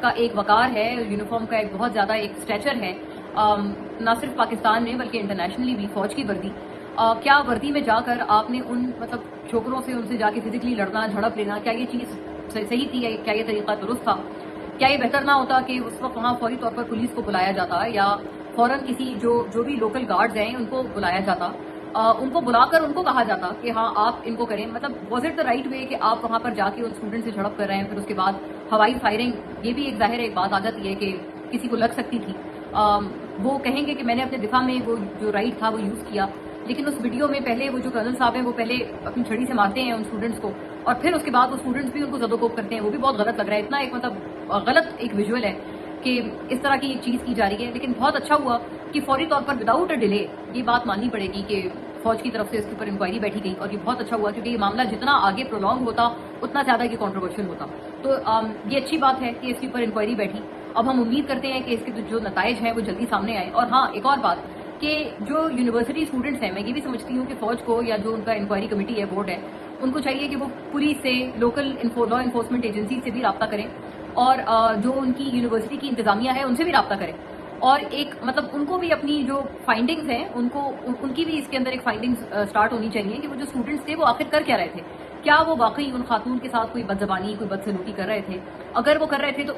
کا ایک وقار ہے، یونیفارم کا ایک بہت زیادہ ایک اسٹیچر ہے، نہ صرف پاکستان میں بلکہ انٹرنیشنلی بھی فوج کی وردی. کیا وردی میں جا کر آپ نے ان مطلب چھوکروں سے ان سے جا کے فزیکلی لڑنا، جھڑپ لینا، کیا یہ چیز صحیح تھی؟ کیا یہ طریقہ درست تھا؟ کیا یہ بہتر نہ ہوتا کہ اس وقت وہاں فوری طور پر پولیس کو بلایا جاتا یا فوراً کسی جو بھی لوکل گارڈز ہیں ان کو بلایا جاتا، ان کو بلا کر ان کو کہا جاتا کہ ہاں آپ ان کو کریں؟ مطلب was it the right way کہ آپ وہاں پر جا کے ان اسٹوڈنٹ سے جھڑپ کر رہے ہیں، پھر اس کے بعد ہوائی فائرنگ؟ یہ بھی ایک ظاہر ایک بات آ جاتی ہے کہ کسی کو لگ سکتی تھی. وہ کہیں گے کہ میں نے اپنے دفاع میں وہ جو رائٹ تھا وہ یوز کیا، لیکن اس ویڈیو میں پہلے وہ جو کرنل صاحب ہیں وہ پہلے اپنی چھڑی سے مارتے ہیں ان اسٹوڈنٹس کو، اور پھر اس کے بعد وہ اسٹوڈنٹس بھی ان کو زد و کوب کرتے ہیں. وہ بھی بہت غلط لگ رہا ہے. اتنا ایک مطلب غلط ایک ویژول ہے کہ اس طرح کی ایک چیز کی جا رہی ہے. لیکن بہت اچھا ہوا کہ فوری طور پر وداؤٹ اے ڈیلے یہ بات ماننی پڑے گی کہ فوج کی طرف سے اس کے اوپر انکوائری بیٹھی گئی، اور یہ بہت اچھا ہوا کیونکہ یہ معاملہ جتنا آگے پرولونگ ہوتا اتنا زیادہ یہ کنٹروورشل ہوتا. تو یہ اچھی بات ہے کہ اس کے اوپر انکوائری بیٹھی. اب ہم امید کرتے ہیں کہ اس کے جو نتائج ہیں وہ جلدی سامنے آئے. اور ہاں ایک اور بات کہ جو یونیورسٹی اسٹوڈنٹس ہیں، میں یہ بھی سمجھتی ہوں کہ فوج کو یا جو ان کا انکوائری کمیٹی ہے، بورڈ ہے، ان کو چاہیے کہ وہ پولیس سے، لوکل لا انفورسمنٹ ایجنسی سے بھی رابطہ کریں، اور جو ان کی یونیورسٹی کی انتظامیہ ہے ان سے بھی رابطہ کریں، اور ایک مطلب ان کو بھی اپنی جو فائنڈنگز ہیں ان کی بھی اس کے اندر ایک فائنڈنگز سٹارٹ ہونی چاہیے کہ وہ جو اسٹوڈنٹس تھے وہ آخر کر کیا رہے تھے. کیا وہ واقعی ان خاتون کے ساتھ کوئی بد زبانی، کوئی بد سلوکی کر رہے تھے؟ اگر وہ کر رہے تھے تو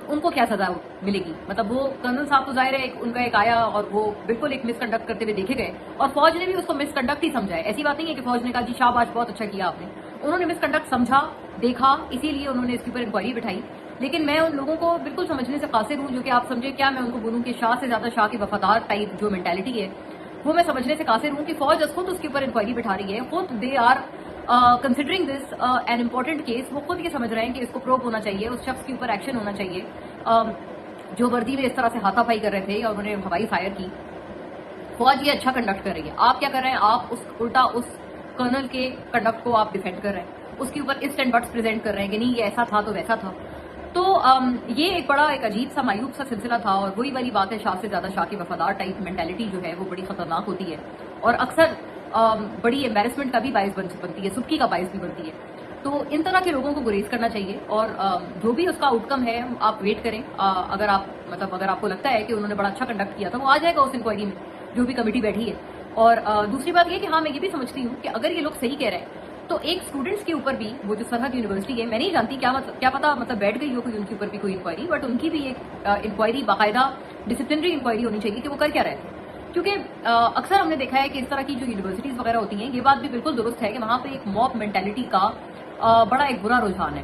ان کو کیا سزا ملے گی؟ مطلب وہ کرنل صاحب تو ظاہر ہے ان کا ایک آیا اور وہ بالکل ایک مس کنڈکٹ کرتے ہوئے دیکھے گئے، اور فوج نے بھی اس کو مس کنڈکٹ ہی سمجھا ہے. ایسی بات نہیں ہے کہ فوج نے کہا جی شاباش بہت اچھا کیا آپ نے. انہوں نے مس کنڈکٹ سمجھا، دیکھا، اسی لیے انہوں نے اس کے اوپر انکوائری بٹھائی. لیکن میں ان لوگوں کو بالکل سمجھنے سے قاصر ہوں جو کہ آپ سمجھے، کیا میں ان کو بولوں کہ شاہ سے زیادہ شاہ کے وفادار ٹائپ جو مینٹالٹی ہے وہ میں سمجھنے سے قاصر ہوں کہ فوج خود اس کے اوپر انکوائری بٹھا رہی ہے. خود they are considering this an important case. وہ خود یہ سمجھ رہے ہیں کہ اس کو پروب ہونا چاہیے، اس شخص کے اوپر ایکشن ہونا چاہیے جو وردی میں اس طرح سے ہاتھا پائی کر رہے تھے اور انہوں نے ہوائی فائر کی. فوج یہ اچھا کنڈکٹ کر رہی ہے. آپ کیا کر رہے ہیں؟ آپ الٹا اس کرنل کے کنڈکٹ کو آپ ڈیفینڈ کر رہے ہیں، اس کے اوپر اس اینڈ بٹس پریزنٹ کر رہے ہیں کہ نہیں یہ ایسا تھا تو ویسا تھا. تو یہ ایک بڑا ایک عجیب سا مایوب سا سلسلہ تھا. اور وہی والی بات ہے، شاہ سے زیادہ شاہ کی وفادار ٹائپ مینٹالٹی جو ہے وہ بڑی خطرناک ہوتی ہے، اور اکثر بڑی امبیرسمنٹ کا بھی باعث بنتی ہے، سبکی کا باعث بھی بنتی ہے. تو ان طرح کے لوگوں کو گریز کرنا چاہیے، اور جو بھی اس کا آؤٹ کم ہے آپ ویٹ کریں. اگر آپ کو لگتا ہے کہ انہوں نے بڑا اچھا کنڈکٹ کیا تھا، وہ آ جائے گا اس انکوائری میں جو بھی کمیٹی بیٹھی ہے. اور دوسری بات یہ کہ ہاں میں یہ بھی سمجھتی ہوں کہ اگر یہ لوگ صحیح کہہ رہے ہیں تو ایک اسٹوڈنٹس کے اوپر بھی، وہ جو سرحد یونیورسٹی ہے، میں نہیں جانتی کیا پتا مطلب بیٹھ گئی ہو کوئی ان کے اوپر بھی کوئی انکوائری، بٹ ان کی بھی ایک انکوائری، باقاعدہ ڈسپلنری انکوائری ہونی چاہیے کہ وہ کر کیا رہے تھے. کیونکہ اکثر ہم نے دیکھا ہے کہ اس طرح کی جو یونیورسٹیز وغیرہ ہوتی ہیں، یہ بات بھی بالکل درست ہے کہ وہاں پہ ایک موب مینٹالٹی کا بڑا ایک برا رجحان ہے.